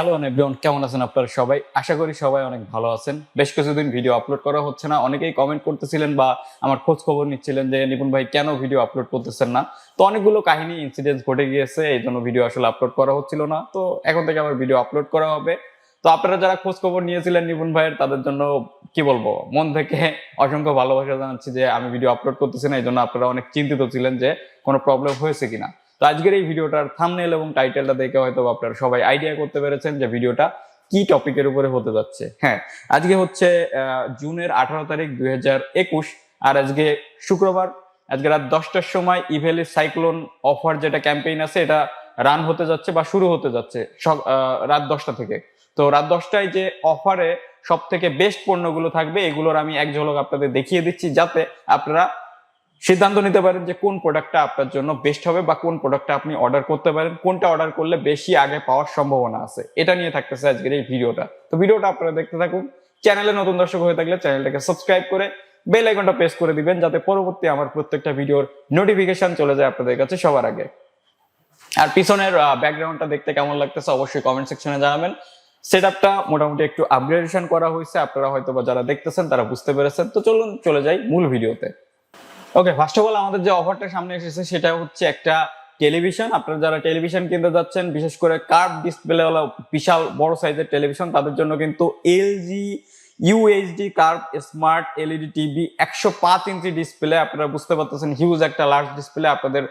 Hello everyone, কেমন আছেন আপনারা সবাই? আশা করি সবাই অনেক ভালো আছেন। বেশ কিছুদিন ভিডিও আপলোড করা হচ্ছে না, অনেকেই কমেন্ট করতেছিলেন বা আমার খোঁজ খবর নিচ্ছিলেন যে নিপুন ভাই কেন ভিডিও আপলোড করতেছেন না। তো অনেকগুলো কাহিনী ইনসিডেন্ট ঘটে গিয়েছে, এই জন্য ভিডিও আসলে আপলোড করা হচ্ছিল না। তো এখন থেকে আবার ভিডিও আপলোড করা হবে। তো আপনারা যারা খোঁজ খবর নিয়েছিলেন নিপুন ভাইয়ের, তাদের জন্য কি বলবো, মন থেকে অসংখ্য ভালোবাসা জানাচ্ছি যে আমি ভিডিও আপলোড করতেছি না। এই জন্য আপনারা অনেক চিন্তিত ছিলেন যে কোনো প্রবলেম হয়েছে কিনা। তো আজকের এই ভিডিওটার থাম্বনেল এবং টাইটেলটা দেখে হয়তো আপনারা সবাই আইডিয়া করতে পেরেছেন যে ভিডিওটা কি টপিকের উপরে হতে যাচ্ছে। হ্যাঁ, আজকে হচ্ছে জুনের 18 তারিখ 2021, আর আজকে শুক্রবার। আজকে রাত 10টার সময় ইভ্যালি সাইক্লোন অফার যেটা ক্যাম্পেইন আছে, এটা রান হতে যাচ্ছে বা শুরু হতে যাচ্ছে রাত 10টা থেকে। তো রাত 10টায় যে অফারে সব থেকে বেস্ট পণ্যগুলো থাকবে, এগুলোর আমি এক ঝলক আপনাদের দেখিয়ে দিচ্ছি, যাতে আপনারা সিদ্ধান্ত নিতে পারেন যে কোন প্রোডাক্টটা আপনার জন্য বেস্ট হবে বা কোন প্রোডাক্টটা আপনি অর্ডার করতে পারেন, কোনটা অর্ডার করলে বেশি আগে পাওয়ার সম্ভাবনা আছে। এটা নিয়ে থাকতেছে আজকের এই ভিডিওটা। তো ভিডিওটা আপনারা দেখতে থাকুন। চ্যানেলে নতুন দর্শক হয়ে থাকলে চ্যানেলটাকে সাবস্ক্রাইব করে বেল আইকনটা প্রেস করে দিবেন, যাতে পরবর্তী আমার প্রত্যেকটা ভিডিওর নোটিফিকেশন চলে যায় আপনাদের কাছে সবার আগে। আর পিছনের ব্যাকগ্রাউন্ডটা দেখতে কেমন লাগতেছে অবশ্যই কমেন্ট সেকশনে জানাবেন। সেটআপটা মোটামুটি একটু আপগ্রেডেশন করা হয়েছে, আপনারা হয়তো বা যারা দেখতেছেন তারা বুঝতে পেরেছেন। তো চলুন চলে যাই মূল ভিডিওতে। ওকে, ফার্স্ট অফ অল আমাদের যে অফারটা সামনে এসেছে সেটা হচ্ছে একটা টেলিভিশন। আপনারা যারা টেলিভিশন কিনতে যাচ্ছেন, বিশেষ করে কার্ভ ডিসপ্লেওয়ালা বিশাল বড় সাইজের টেলিভিশন, তাদের জন্য কিন্তু LG UHD curve smart LED TV 105 inch display. আপনারা বুঝতে পারতেছেন হিউজ একটা লার্জ ডিসপ্লে। আপনাদের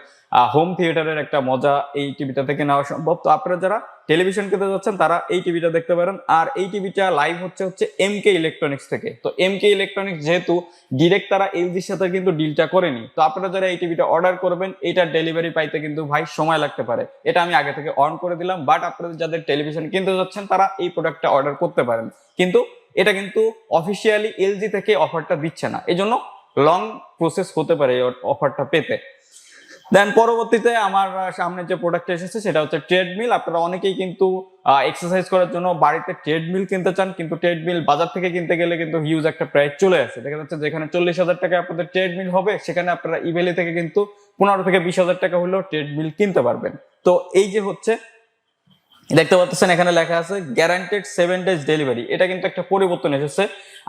হোম থিয়েটারের একটা মজা এই টিভিটা থেকে নেওয়া সম্ভব। তো আপনারা যারা টেলিভিশন কিনতে যাচ্ছেন তারা এই টিভিটা দেখতে পারেন। আর এই টিভিটা লাইভ হচ্ছে এমকে ইলেকট্রনিক্স থেকে। তো এমকে ইলেকট্রনিক্স যেহেতু ডিরেক্ট তারা এলজির সাথে কিন্তু ডিলটা করেনি, তো আপনারা যারা এই টিভিটা অর্ডার করবেন, এটার ডেলিভারি পাইতে কিন্তু ভাই সময় লাগতে পারে। এটা আমি আগে থেকে অন করে দিলাম। বাট আপনাদের যাদের টেলিভিশন কিনতে যাচ্ছেন তারা এই প্রোডাক্টটা অর্ডার করতে পারেন, কিন্তু এটা কিন্তু অফিসিয়ালি এলজি থেকে অফারটা দিচ্ছে না, এই জন্য লং প্রসেস হতে পারে এই অফারটা পেতে। দেন পরবর্তীতে আমার সামনে যে প্রোডাক্ট এসেছে সেটা হচ্ছে ট্রেডমিল। আপনারা অনেকেই কিন্তু এক্সারসাইজ করার জন্য বাড়িতে ট্রেডমিল কিনতে চান, কিন্তু ট্রেডমিল বাজার থেকে কিনতে গেলে কিন্তু হিউজ একটা প্রাইস চলে আসে। দেখা যাচ্ছে যেখানে 40,000 টাকা আপনাদের ট্রেডমিল হবে, সেখানে আপনারা ইভ্যালি থেকে কিন্তু 15 থেকে 20,000 টাকা হলেও ট্রেডমিল কিনতে পারবেন। তো এই যে হচ্ছে দেখতে পাচ্ছেন এখানে লেখা আছে গ্যারান্টেড 7 ডেজ ডেলিভারি। এটা কিন্তু একটা পরিবর্তন এসেছে।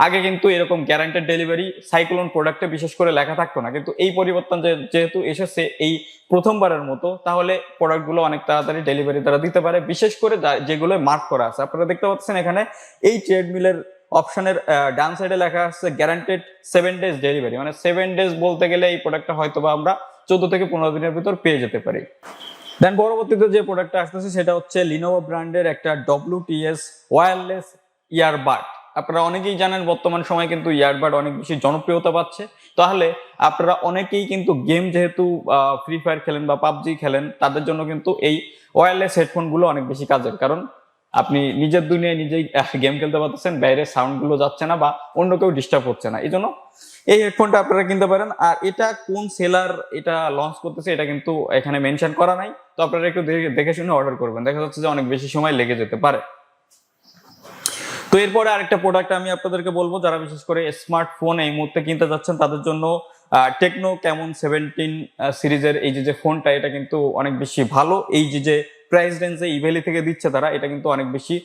আগে কিন্তু এরকম গ্যারান্টেড ডেলিভারি সাইক্লোন প্রোডাক্টে বিশেষ করে লেখা থাকতো না, কিন্তু এই পরিবর্তন যেহেতু এসেছে এই প্রথমবারের মতো, তাহলে প্রোডাক্টগুলো অনেক তাড়াতাড়ি ডেলিভারি তারা দিতে পারে, বিশেষ করে যেগুলো মার্ক করা আছে। আপনারা দেখতে পাচ্ছেন এখানে এই ট্রেডমিলের অপশনের ডান সাইডে লেখা আছে গ্যারান্টেড 7 ডেজ ডেলিভারি। মানে 7 ডেজ বলতে গেলে এই প্রোডাক্টটা হয়তো বা আমরা 14 থেকে 15 দিনের ভিতর পেয়ে যেতে পারি। দেন পরবর্তীতে যে প্রোডাক্টটা আসতেছে সেটা হচ্ছে লিনোভো ব্র্যান্ডের একটা WTS ওয়্যারলেস ইয়ারবাড। আপনারা অনেকেই জানেন বর্তমান সময় কিন্তু ইয়ারবাড অনেক বেশি জনপ্রিয়তা পাচ্ছে। তাহলে আপনারা অনেকেই কিন্তু গেম যেহেতু ফ্রি ফায়ার খেলেন বা পাবজি খেলেন, তাদের জন্য কিন্তু এই ওয়্যারলেস হেডফোনগুলো অনেক বেশি কাজের, কারণ আপনি নিজের দুনিয়ায় নিজেই গেম খেলতে পারতেছেন, বাইরে সাউন্ড গুলো যাচ্ছে না বা অন্য কেউ ডিস্টার্ব হচ্ছে না। এই জন্য এই হেডফোনটা আপনারা কিনতে পারেন। আর এটা কোন সেলার এটা লঞ্চ করতেছে এটা কিন্তু এখানে মেনশন করা নাই, তো আপনারা একটু দেখে শুনে অর্ডার করবেন। দেখা যাচ্ছে যে অনেক বেশি সময় লেগে যেতে পারে। তো এরপরে আরেকটা প্রোডাক্ট আমি আপনাদেরকে বলবো, যারা বিশেষ করে স্মার্টফোন এই মুহূর্তে কিনতে যাচ্ছেন তাদের জন্য টেকনো ক্যামন 17 সিরিজের এই যে ফোনটা, এটা কিন্তু অনেক বেশি ভালো। এই যে প্রাইস রেঞ্জে ইভ্যালি থেকে দিচ্ছে তারা, এটা কিন্তু অনেক বেশি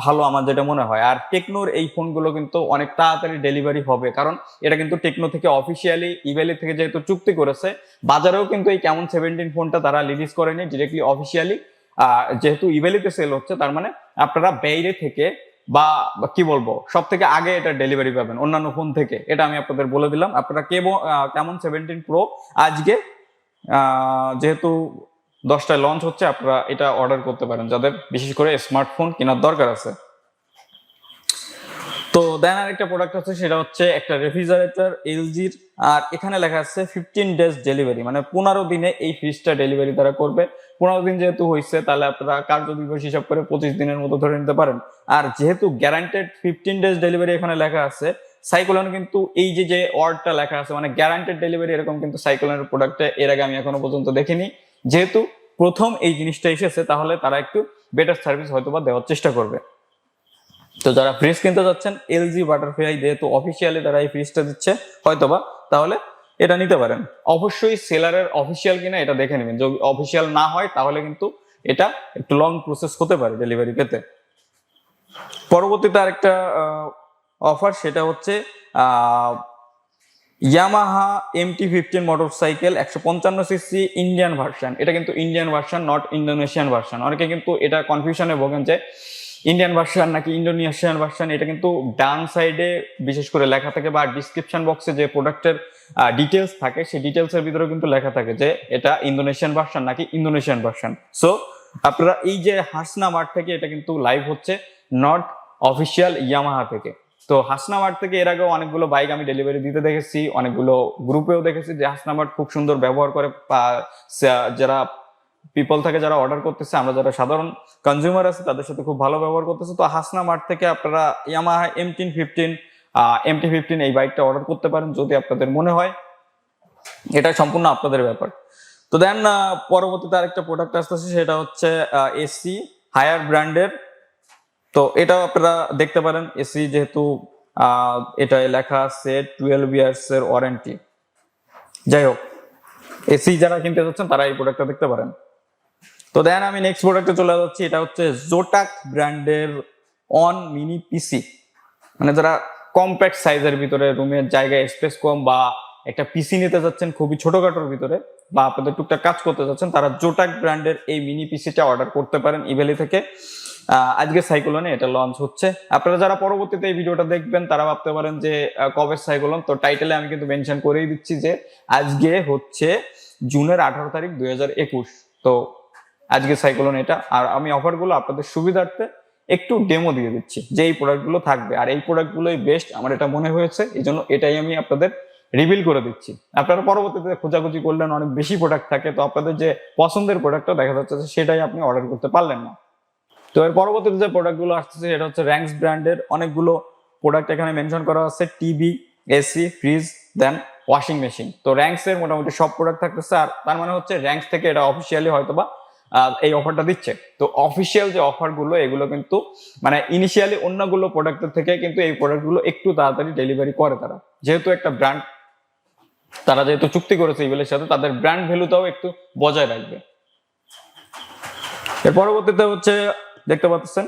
ভালো আমার যেটা মনে হয়। আর টেকনোর এই ফোনগুলো কিন্তু অনেক তাড়াতাড়ি ডেলিভারি হবে, কারণ এটা কিন্তু টেকনো থেকে অফিসিয়ালি ইভ্যালি থেকে যেহেতু চুক্তি করেছে, বাজারেও কিন্তু এই ক্যামন 17 ফোনটা তারা রিলিজ করেনি ডিরেক্টলি অফিসিয়ালি। যেহেতু ইভ্যালিতে সেল হচ্ছে, তার মানে আপনারা বাইরে থেকে বা কি বলবো সব থেকে আগে এটা ডেলিভারি পাবেন অন্যান্য ফোন থেকে, এটা আমি আপনাদের বলে দিলাম। আপনারা ক্যামন 17 প্রো আজকে যেহেতু 10টায় লঞ্চ হচ্ছে, আপনারা এটা অর্ডার করতে পারেন যাদের বিশেষ করে স্মার্টফোন কেনার দরকার আছে। তো দেন আরেকটা প্রোডাক্ট আছে, সেটা হচ্ছে একটা রেফ্রিজারেটর এলজির। আর এখানে লেখা আছে 15 ডেজ ডেলিভারি, মানে 15 দিনে এই ফ্রিজটা ডেলিভারি তারা করবে। 15 দিন যেহেতু হয়েছে, তাহলে আপনারা কার্য দিবস হিসাব করে 25 দিনের মতো ধরে নিতে পারেন। আর যেহেতু গ্যারান্টেড 15 ডেজ ডেলিভারি এখানে লেখা আছে, সাইক্লোন কিন্তু এই যে ওয়ার্ডটা লেখা আছে মানে গ্যারান্টেড ডেলিভারি, এরকম কিন্তু সাইক্লোনের প্রোডাক্টে এর আগে আমি এখনো পর্যন্ত দেখিনি। যেহেতু প্রথম এই জিনিসটা এসেছে, তাহলে তারা একটু বেটার সার্ভিস হয়তোবা দেওয়ার চেষ্টা করবে। তো যারা ফ্রিজ কিনতে যাচ্ছেন, এলজি বাটারফ্লাই যেহেতু অফিসিয়ালি তারা এই ফ্রিজটা দিচ্ছে হয়তোবা, তাহলে এটা নিতে পারেন। অবশ্যই সেলারের অফিসিয়াল কিনা এটা দেখে নেবেন, যদি অফিসিয়াল না হয় তাহলে কিন্তু এটা একটু লং প্রসেস হতে পারে ডেলিভারি পেতে। পরবর্তীতে আরেকটা অফার, সেটা হচ্ছে Yamaha MT-15 motorcycle 155 CC Indian version. এটা কিন্তু Indian version, not Indonesian version. অনেকে কিন্তু এটা কনফিউশনে ভোগেন যে ইন্ডিয়ান ভার্সন নাকি ইন্দোনেশিয়ান ভার্সন। এটা কিন্তু ডান সাইডে বিশেষ করে লেখা থাকে, বা ডিসক্রিপশন বক্সে যে প্রোডাক্টের ডিটেলস থাকে সেই ডিটেলসের ভিতরে কিন্তু লেখা থাকে যে এটা ইন্দোনেশিয়ান ভার্সন নাকি ইন্দোনেশিয়ান ভার্সন। সো আপনারা এই যে হাসনা মার্ট থেকে এটা কিন্তু লাইভ হচ্ছে, নট অফিসিয়াল ইয়ামাহা থেকে। তো হাসনা মার্ট থেকে এর আগেও অনেকগুলো বাইক আমি ডেলিভারি দিতে দেখেছি, অনেকগুলো গ্রুপেও দেখেছি যে হাসনা মার্ট খুব সুন্দর ব্যবহার করে। যারা পিপল থাকে, যারা অর্ডার করতেছে, আমরা যারা সাধারণ কনজিউমার আছে তাদের সাথে খুব ভালো ব্যবহার করতেছে। তো হাসনা মার্ট থেকে আপনারা ইয়ামাহা MT-15 এই বাইকটা অর্ডার করতে পারেন যদি আপনাদের মনে হয়। এটা সম্পূর্ণ আপনাদের ব্যাপার। তো দেন পরবর্তীতে আরেকটা প্রোডাক্ট আসতেছে, সেটা হচ্ছে এসি হায়ার ব্র্যান্ডের। তো এটাও আপনারা দেখতে পারেন। এসি যেহেতু এটায় লেখা আছে 12 ইয়ার্স এর ওয়ারেন্টি। যাই হোক, এসি যারা কিনতে যাচ্ছেন তারা এই প্রোডাক্টটা দেখতে পারেন। তো দেন আমি নেক্সট প্রোডাক্টে চলে যাচ্ছি। এটা হচ্ছে জোটাক ব্র্যান্ডের অন মিনি পিসি। মানে যারা কম্প্যাক্ট সাইজের ভিতরে, রুমের জায়গায় স্পেস কম, বা একটা পিসি নিতে যাচ্ছেন খুবই ছোটখাটোর ভিতরে, বা আপনাদের টুকটাক কাজ করতে যাচ্ছেন, তারা জোটাক ব্র্যান্ডের এই মিনি পিসিটা অর্ডার করতে পারেন ইভেলি থেকে। আজকে সাইক্লোনে এটা লঞ্চ হচ্ছে। আপনারা যারা পরবর্তীতে এই ভিডিওটা দেখবেন তারা ভাবতে পারেন যে কবে সাইক্লোন। তো টাইটেলে আমি কিন্তু মেনশন করেই দিচ্ছি যে আজকে হচ্ছে জুনের 18 তারিখ 2021। তো আজকে সাইক্লোন এটা। আর আমি অফারগুলো আপনাদের সুবিধার্থে একটু ডেমো দিয়ে দিচ্ছি যে এই প্রোডাক্টগুলো থাকবে, আর এই প্রোডাক্টগুলোই বেস্ট আমার এটা মনে হয়েছে, এই জন্য এটাই আমি আপনাদের রিভিল করে দিচ্ছি। আপনারা পরবর্তীতে খোঁজাখুঁজি করলেন, অনেক বেশি প্রোডাক্ট থাকে, তো আপনাদের যে পছন্দের প্রোডাক্টটা দেখা যাচ্ছে সেটাই আপনি অর্ডার করতে পারলেন না। তো এর পরবর্তীতে যে প্রোডাক্টগুলো আসতেছে সেটা হচ্ছে র্যাঙ্কস ব্র্যান্ডের অনেকগুলো প্রোডাক্ট এখানে মেনশন করা আছে। টিভি, এসি, ফ্রিজ, দেন ওয়াশিং মেশিন। তো র্যাঙ্কস এর মোটামুটি সব প্রোডাক্ট থাকতেছে। আর তার মানে হচ্ছে র্যাঙ্কস থেকে এটা অফিসিয়ালি হয়তোবা এই অফারটা দিচ্ছে। তো অফিসিয়াল যে অফারগুলো এগুলো কিন্তু মানে ইনিশিয়ালি অন্যগুলো প্রোডাক্টের থেকে কিন্তু এই প্রোডাক্টগুলো একটু তাড়াতাড়ি ডেলিভারি করে তারা, যেহেতু একটা ব্র্যান্ড, তারা যেহেতু চুক্তি করেছে ইভেলের সাথে, তাদের ব্র্যান্ড ভ্যালুটাও একটু বজায় রাখবে। এর পরবর্তীতে হচ্ছে দেখতে পাচ্ছেন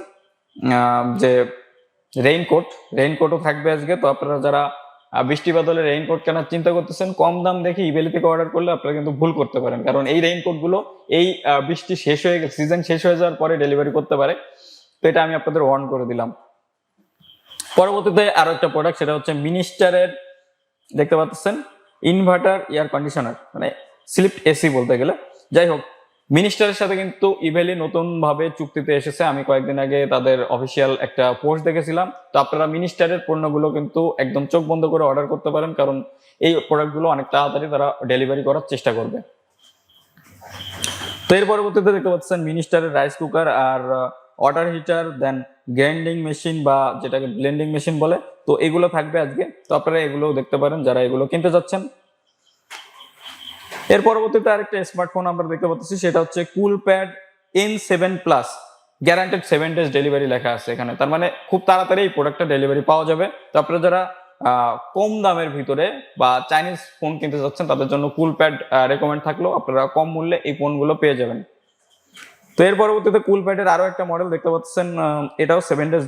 যে রেইনকোটও থাকবে আজকে। তো আপনারা যারা বৃষ্টি বাদলে রেইনকোট কেনার চিন্তা করতেছেন, কম দাম দেখে ইভেলি থেকে অর্ডার করলে আপনারা কিন্তু ভুল করতে পারেন, কারণ এই রেইনকোট গুলো এই বৃষ্টি শেষ হয়ে গেছে, সিজন শেষ হয়ে যাওয়ার পরে ডেলিভারি করতে পারে। তো এটা আমি আপনাদের ওয়ার্ন করে দিলাম। পরবর্তীতে আরো একটা প্রোডাক্ট, সেটা হচ্ছে মিনিস্টারের, দেখতে পাচ্ছেন ইনভার্টার এয়ার কন্ডিশনার, মানে স্লিপ এসি বলতে গেলে। যাই হোক, মিনিস্টারের সাথে কিন্তু ইভেলি নতুন ভাবে চুক্তিতে এসেছে। আমি কয়েকদিন আগে তাদের অফিসিয়াল একটা পোস্ট দেখেছিলাম। তো আপনারা মিনিস্টারের পণ্যগুলো কিন্তু একদম চোখ বন্ধ করে অর্ডার করতে পারেন, কারণ এই প্রোডাক্টগুলো অনেক তাড়াতাড়ি তারা ডেলিভারি করার চেষ্টা করবে। তো এর পরবর্তীতে দেখতে পাচ্ছেন মিনিস্টারের রাইস কুকার আর ওয়াটার হিটার, দেন গ্রাইন্ডিং মেশিন বা যেটাকে ব্লেন্ডিং মেশিন বলে। তো এগুলো থাকবে আজকে। তো আপনারা এগুলো দেখতে পারেন যারা এগুলো কিনতে যাচ্ছেন। এর পরবর্তীতে আরেকটা স্মার্টফোন আমরা দেখতে পাচ্ছি, সেটা হচ্ছে কুলপ্যাড N7 plus, guaranteed 7 days delivery লেখা আছে এখানে। তার মানে খুব তাড়াতাড়ি এই প্রোডাক্টটা ডেলিভারি পাওয়া যাবে। তো আপনারা যারা কম দামের ভিতরে বা চাইনিজ ফোন কিনতে যাচ্ছেন তাদের জন্য কুলপ্যাড রেকমেন্ড থাকলো, আপনারা কম মূল্যে এই ফোনগুলো পেয়ে যাবেন। তো এর পরবর্তীতে কুলপ্যাডের আরো একটা মডেল দেখতে পাচ্ছেন, এটাও 7 ডেজ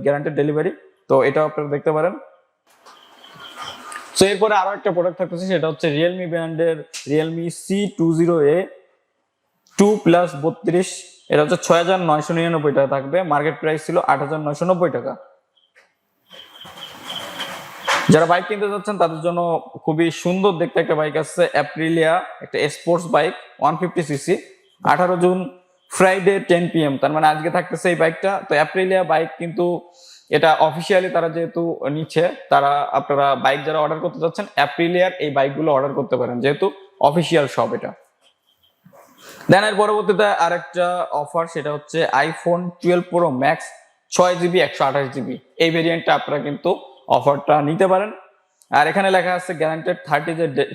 গ্যারান্টেড ডেলিভারি। তো এটাও আপনারা দেখতে পারেন। তো এরপরে আরো একটা প্রোডাক্ট থাকতেছে, সেটা হচ্ছে রিয়েলমি ব্র্যান্ডের রিয়েলমি C20A 2+32। এটা হচ্ছে 6,999 টাকা থাকবে, মার্কেট প্রাইস ছিল 8,990 টাকা। যারা বাইক কিনতে যাচ্ছেন তাদের জন্য খুবই সুন্দর দেখতে একটা বাইক আছে, অ্যাপ্রিলিয়া, একটা sports bike 150cc, 18 June Friday 10 PM, তার মানে আজকে থাকতেছে এই বাইকটা। তো অ্যাপ্রিলিয়া বাইক কিন্তু এটা অফিসিয়ালি তারা যেহেতু নিচ্ছে, তারা আপনারা বাইক যারা অর্ডার করতে যাচ্ছেন অ্যাপ্রিলিয়ার এই বাইকগুলো অর্ডার করতে পারেন, যেহেতু অফিসিয়াল শপ এটা। দেন এর পরবর্তীতে আরেকটা অফার, সেটা হচ্ছে iPhone 12 pro max 6GB 128GB, এই ভেরিয়েন্টটা আপনারা কিন্তু অফারটা নিতে পারেন। আর এখানে লেখা আছে গ্যারান্টেড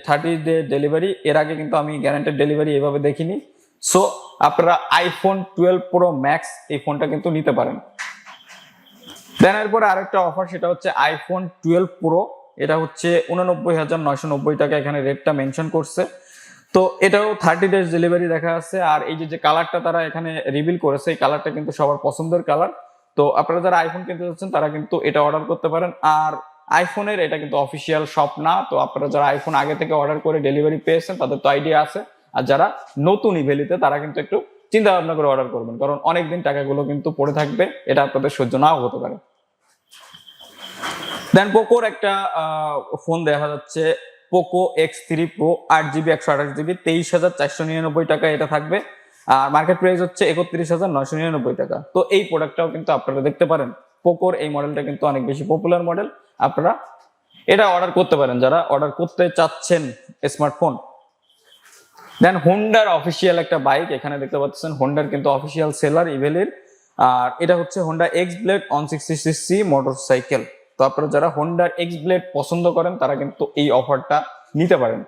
30 ডে ডেলিভারি। এর আগে কিন্তু আমি গ্যারান্টেড ডেলিভারি এভাবে দেখিনি। সো আপনারা আইফোন 12 প্রো ম্যাক্স এই ফোনটা কিন্তু নিতে পারেন। দেন এরপরে আরেকটা অফার, সেটা হচ্ছে আইফোন 12 প্রো, এটা হচ্ছে 89,990 টাকা, এখানে রেটটা মেনশন করছে। তো এটাও 30 ডেজ ডেলিভারি দেখা আছে। আর এই যে কালারটা তারা এখানে রিভিল করেছে, এই কালারটা কিন্তু সবার পছন্দের কালার। তো আপনারা যারা আইফোন কিনতে যাচ্ছেন তারা কিন্তু এটা অর্ডার করতে পারেন। আর আইফোনের এটা কিন্তু অফিসিয়াল শপ না, তো আপনারা যারা আইফোন আগে থেকে অর্ডার করে ডেলিভারি পেয়েছেন তাদের তো আইডিয়া আছে। আর যারা নতুন ইভেলিতে তারা কিন্তু একটু চিন্তা ভাবনা করে অর্ডার করবেন, কারণ অনেকদিন টাকাগুলো কিন্তু পড়ে থাকবে, এটা আপনাদের সহ্য নাও হতে পারে। দেন পোকোর একটা ফোন দেখা যাচ্ছে, Poco X3 Pro 8GB 128GB 23,499 টাকা এটা থাকবে। আর মার্কেট প্রাইস হচ্ছে 31,999 টাকা। তো এই প্রোডাক্টটাও কিন্তু আপনারা দেখতে পারেন। পোকোর এই মডেলটা কিন্তু অনেক বেশি পপুলার মডেল, আপনারা এটা অর্ডার করতে পারেন যারা অর্ডার করতে চাচ্ছেন স্মার্টফোন। দেন হোন্ডার অফিসিয়াল একটা বাইক এখানে দেখতে পাচ্ছেন, হোন্ডার কিন্তু অফিসিয়াল সেলার ইভেলির। আর এটা হচ্ছে Honda x blade 160cc motorcycle. তো আপনারা যারা হোন্ডার এক্স ব্লেড পছন্দ করেন তারা কিন্তু এই অফারটা নিতে পারেন।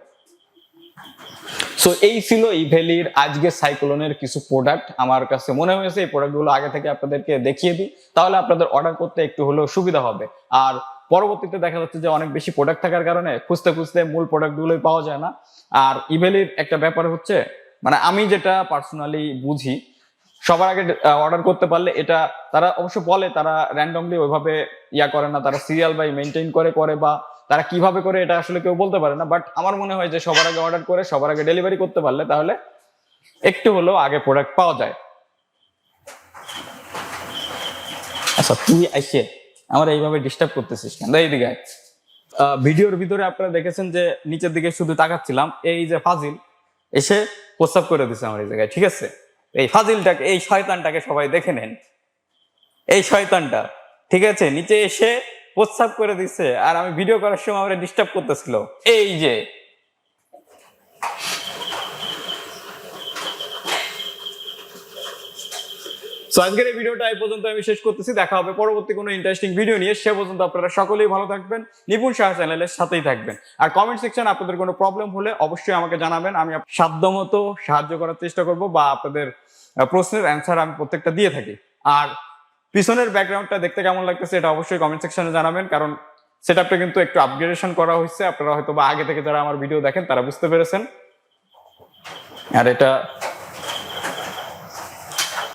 সো এই ছিল ইভেলির আজকে সাইক্লোনের কিছু প্রোডাক্ট। আমার কাছে মনে হয়েছে এই প্রোডাক্টগুলো আগে থেকে আপনাদেরকে দেখিয়ে দিই, তাহলে আপনাদের অর্ডার করতে একটু হলেও সুবিধা হবে। আর পরবর্তীতে দেখা যাচ্ছে যে অনেক বেশি প্রোডাক্ট থাকার কারণে খুঁজতে খুঁজতে মূল প্রোডাক্টগুলোই পাওয়া যায় না। আর ইভেলির একটা ব্যাপার হচ্ছে, মানে আমি যেটা পার্সোনালি বুঝি, সবার আগে অর্ডার করতে পারলে এটা তারা অবশ্য বলে তারা র্যান্ডমলি ওইভাবে করে না, তারা সিরিয়াল বাই মেনটেন করে বা তারা কিভাবে করে এটা আসলে কেউ বলতে পারে না। বাট আমার মনে হয় যে সবার আগে অর্ডার করে সবার আগে ডেলিভারি করতে পারলে তাহলে একটু হলেও আগে প্রোডাক্ট পাওয়া যায়। আচ্ছা তুই আইসে আমার এইভাবে ডিস্টার্ব করতেছিস কেন? এইদিকে ভিডিওর ভিতরে আপনারা দেখেছেন যে নিচের দিকে শুধু তাকাচ্ছিলাম, এই যে ফাজিল এসে প্রস্তাব করে দিছে আমার এই জায়গায়, ঠিক আছে? এই ফাজিলটাকে, এই শয়তানটাকে সবাই দেখে নেন, এই শয়তানটা, ঠিক আছে, নিচে এসে প্রস্তাব করে দিচ্ছে আর আমি ভিডিও করার সময় আমরা ডিস্টার্ব করতেছিল। এই যে আজকের এই ভিডিওটা এই পর্যন্ত আমি শেষ করতেছি। দেখা হবে পরবর্তী কোনো ইন্টারেস্টিং ভিডিও নিয়ে। সে পর্যন্ত আপনারা সকলেই ভালো থাকবেন, নিপুণ সাহা চ্যানেলের সাথেই থাকবেন। আর কমেন্ট সেকশন আপনাদের কোনো প্রবলেম হলে অবশ্যই আমাকে জানাবেন, আমি সাধ্যমতো সাহায্য করার চেষ্টা করব বা আপনাদের প্রশ্নের অ্যান্সার আমি প্রত্যেকটা দিয়ে থাকি। আর পিছনের ব্যাকগ্রাউন্ডটা দেখতে কেমন লাগতেছে এটা অবশ্যই কমেন্ট সেকশনে জানাবেন, কারণ সেটআপটা কিন্তু একটু আপগ্রেডেশন করা হয়েছে। আপনারা হয়তো বা আগে থেকে যারা আমার ভিডিও দেখেন তারা বুঝতে পেরেছেন। আর এটা